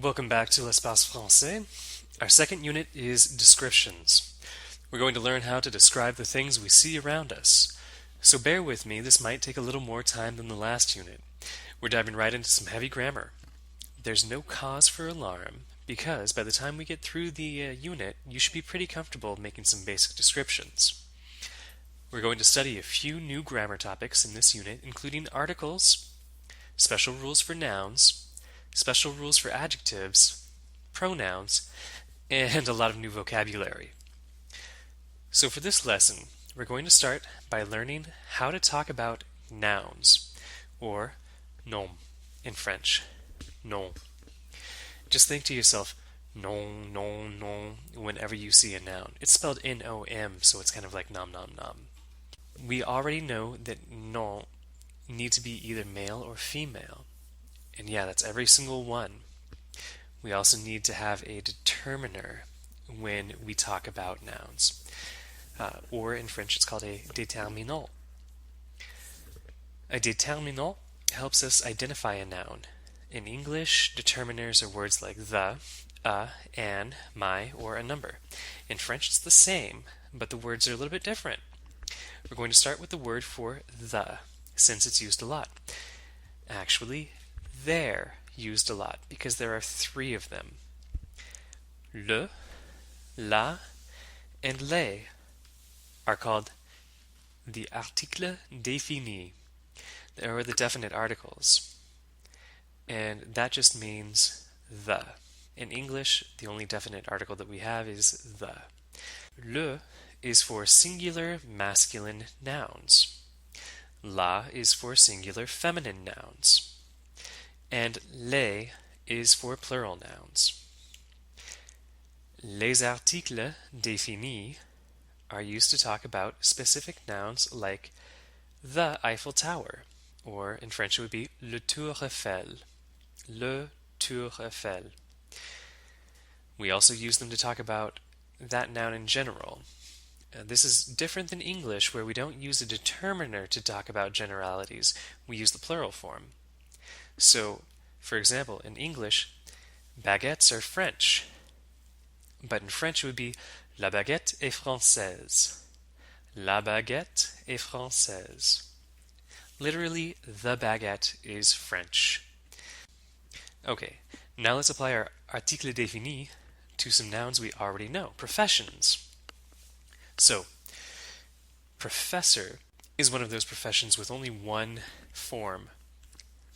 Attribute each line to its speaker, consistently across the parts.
Speaker 1: Welcome back to L'Espace Français. Our second unit is descriptions. We're going to learn how to describe the things we see around us. So bear with me, this might take a little more time than the last unit. We're diving right into some heavy grammar. There's no cause for alarm, because by the time we get through the unit, you should be pretty comfortable making some basic descriptions. We're going to study a few new grammar topics in this unit, including articles, special rules for nouns, special rules for adjectives, pronouns, and a lot of new vocabulary. So for this lesson, we're going to start by learning how to talk about nouns, or nom in French. Nom. Just think to yourself, nom, nom, nom, whenever you see a noun. It's spelled N-O-M, so it's kind of like nom, nom, nom. We already know that nom needs to be either male or female. And yeah, that's every single one. We also need to have a determiner when we talk about nouns. Or in French, it's called a déterminant. A déterminant helps us identify a noun. In English, determiners are words like the, a, an, my, or a number. In French, it's the same, but the words are a little bit different. We're going to start with the word for the, since it's used a lot. Actually, they're used a lot because there are three of them. Le, la, and les are called the articles définis. They are the definite articles. And that just means the. In English, the only definite article that we have is the. Le is for singular masculine nouns. La is for singular feminine nouns. And les is for plural nouns. Les articles définis are used to talk about specific nouns like the Eiffel Tower, or in French it would be le Tour Eiffel. Le Tour Eiffel. We also use them to talk about that noun in general. This is different than English, where we don't use a determiner to talk about generalities. We use the plural form. So, for example, in English, baguettes are French. But in French it would be la baguette est française. La baguette est française. Literally, the baguette is French. Okay, now let's apply our article défini to some nouns we already know. Professions. So, professor is one of those professions with only one form,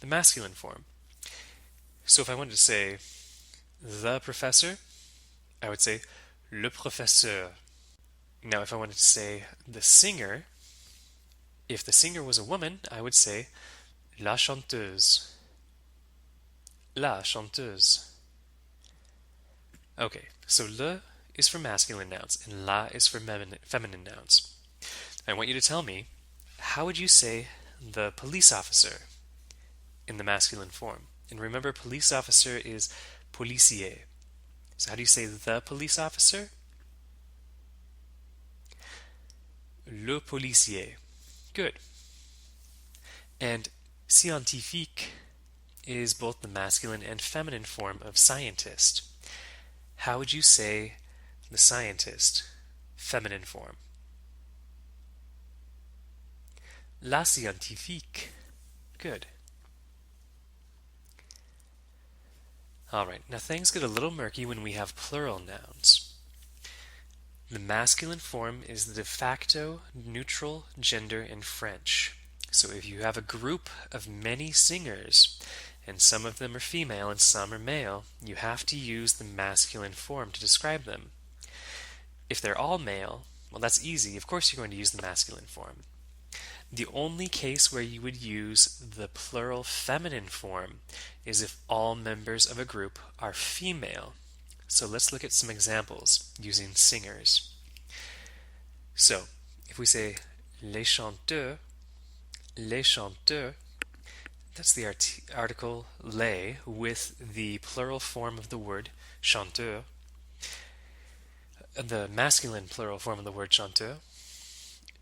Speaker 1: the masculine form. So if I wanted to say the professor, I would say le professeur. Now if I wanted to say the singer, if the singer was a woman, I would say la chanteuse. La chanteuse. Okay, so le is for masculine nouns and la is for feminine nouns. I want you to tell me, how would you say the police officer in the masculine form? And remember, police officer is policier. So how do you say the police officer? Le policier. Good. And scientifique is both the masculine and feminine form of scientist. How would you say the scientist, feminine form? La scientifique. Good. Alright, now things get a little murky when we have plural nouns. The masculine form is the de facto neutral gender in French. So if you have a group of many singers, and some of them are female and some are male, you have to use the masculine form to describe them. If they're all male, well, that's easy. Of course you're going to use the masculine form. The only case where you would use the plural feminine form is if all members of a group are female. So let's look at some examples using singers. So, if we say les chanteurs, that's the article les with the plural form of the word chanteur. The masculine plural form of the word chanteur.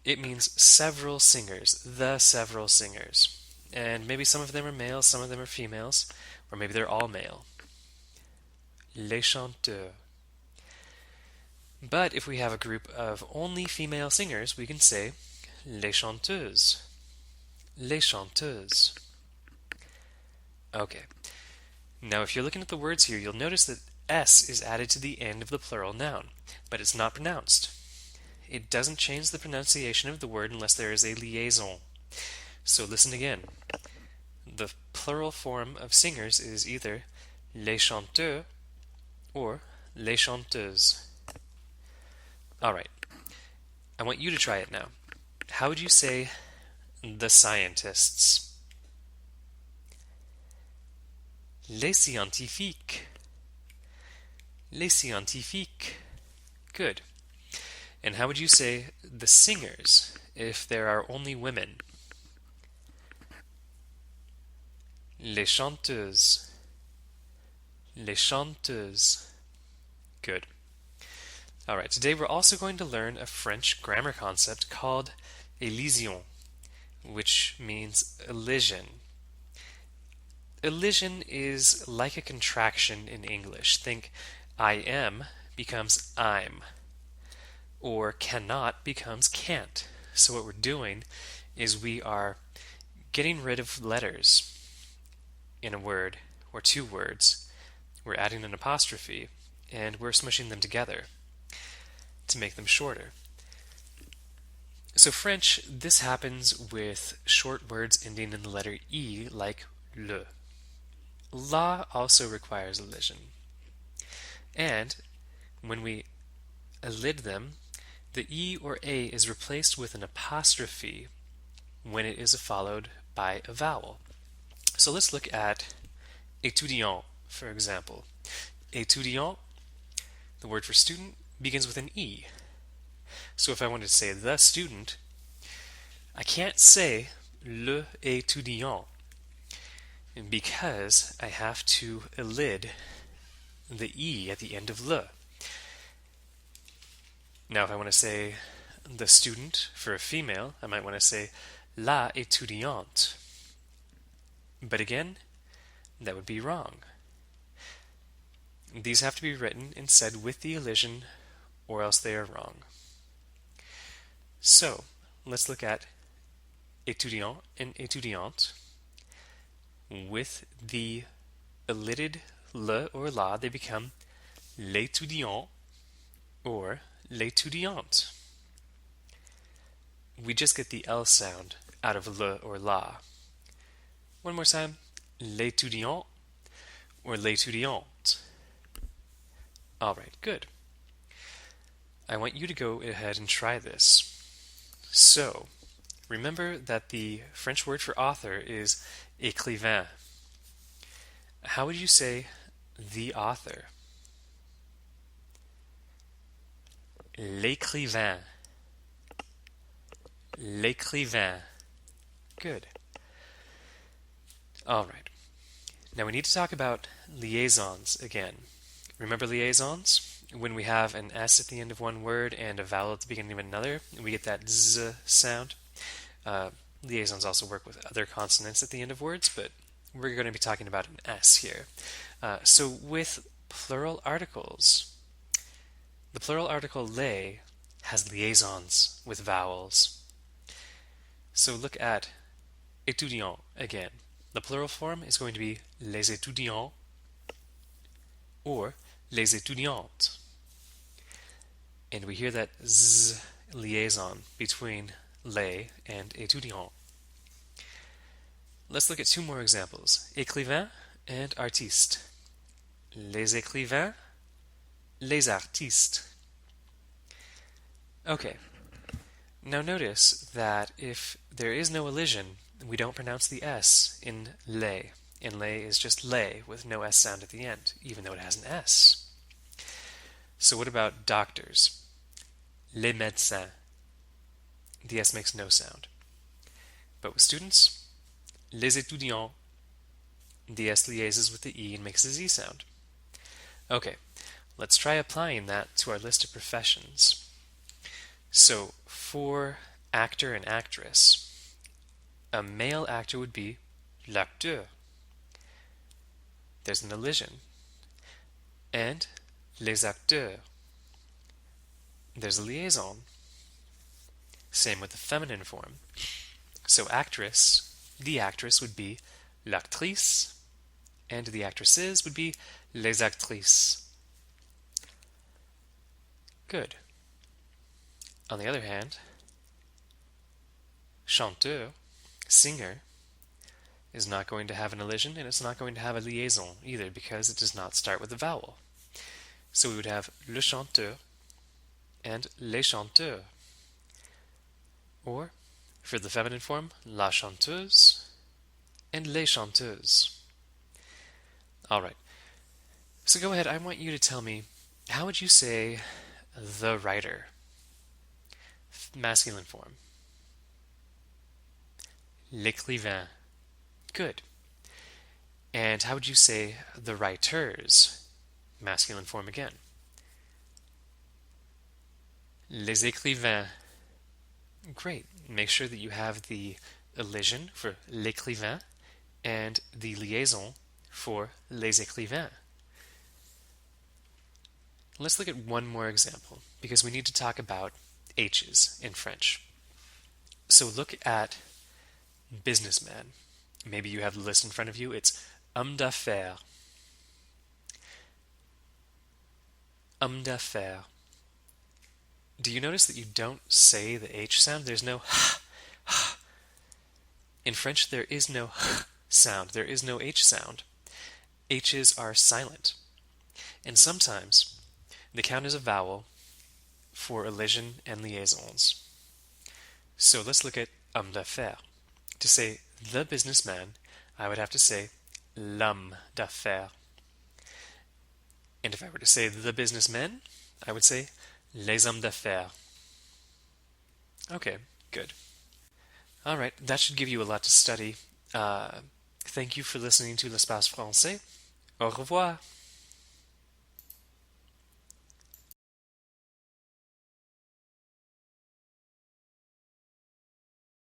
Speaker 1: It means several singers, the several singers. And maybe some of them are males, some of them are females, or maybe they're all male. les chanteurs. But if we have a group of only female singers, we can say les chanteuses. Les chanteuses. Okay. Now if you're looking at the words here, you'll notice that S is added to the end of the plural noun, but it's not pronounced. It doesn't change the pronunciation of the word unless there is a liaison. So listen again. The plural form of singers is either les chanteurs or les chanteuses. Alright, I want you to try it now. How would you say the scientists? Les scientifiques. Les scientifiques. Good. And how would you say the singers if there are only women? Les chanteuses. Les chanteuses. Good. Alright, today we're also going to learn a French grammar concept called Elysium, which means elision. Elision is like a contraction in English. Think I am becomes I'm, or cannot becomes can't. So what we're doing is we are getting rid of letters in a word or two words. We're adding an apostrophe and we're smushing them together to make them shorter. So French, this happens with short words ending in the letter E, like le. La also requires elision. And when we elid them, the E or A is replaced with an apostrophe when it is followed by a vowel. So let's look at étudiant, for example. Étudiant, the word for student, begins with an E. So if I wanted to say the student, I can't say le étudiant because I have to elid the E at the end of le. Now if I want to say the student for a female, I might want to say la étudiante. But again, that would be wrong. These have to be written and said with the elision, or else they are wrong. So, let's look at étudiant and étudiante. With the elided le or la, they become l'étudiant or l'étudiante. We just get the L sound out of le or la. One more time, l'étudiant or l'étudiante. Alright, good. I want you to go ahead and try this. So, remember that the French word for author is écrivain. How would you say the author? L'écrivain. L'écrivain. Good. Alright. Now we need to talk about liaisons again. Remember liaisons? When we have an S at the end of one word and a vowel at the beginning of another, we get that Z sound. Liaisons also work with other consonants at the end of words, but we're going to be talking about an S here. So with plural articles, the plural article les has liaisons with vowels. So look at étudiant again. The plural form is going to be les étudiants or les étudiantes. And we hear that Z liaison between les and étudiant. Let's look at two more examples. Écrivain and artiste. Les écrivains, les artistes. Okay. Now notice that if there is no elision, we don't pronounce the S in les. And les is just les with no S sound at the end, even though it has an S. So what about doctors? Les médecins. The S makes no sound. But with students, les étudiants, the S liaises with the E and makes a Z sound. Okay, let's try applying that to our list of professions. So for actor and actress, a male actor would be l'acteur. There's an elision. and les acteurs. There's a liaison. Same with the feminine form. So actress, the actress would be l'actrice, and the actresses would be les actrices. Good. On the other hand, chanteur, singer, is not going to have an elision, and it's not going to have a liaison either because it does not start with a vowel. So we would have le chanteur and les chanteurs. Or, for the feminine form, la chanteuse and les chanteuses. Alright, so go ahead, I want you to tell me, how would you say the writer? Masculine form. L'écrivain. Good. And how would you say the writers? Masculine form again. Les écrivains. Great. Make sure that you have the elision for l'écrivain and the liaison for les écrivains. Let's look at one more example because we need to talk about H's in French. So look at businessman. Maybe you have the list in front of you. It's homme d'affaires. Homme d'affaires. Do you notice that you don't say the H sound? There's no in French, there is no sound. There is no H sound. H's are silent. And sometimes they count as a vowel for elision and liaisons. So let's look at homme d'affaires. To say the businessman, I would have to say l'homme d'affaires. And if I were to say the businessmen, I would say les hommes d'affaires. Okay, good. All right, that should give you a lot to study. Thank you for listening to L'Espace Français. Au revoir.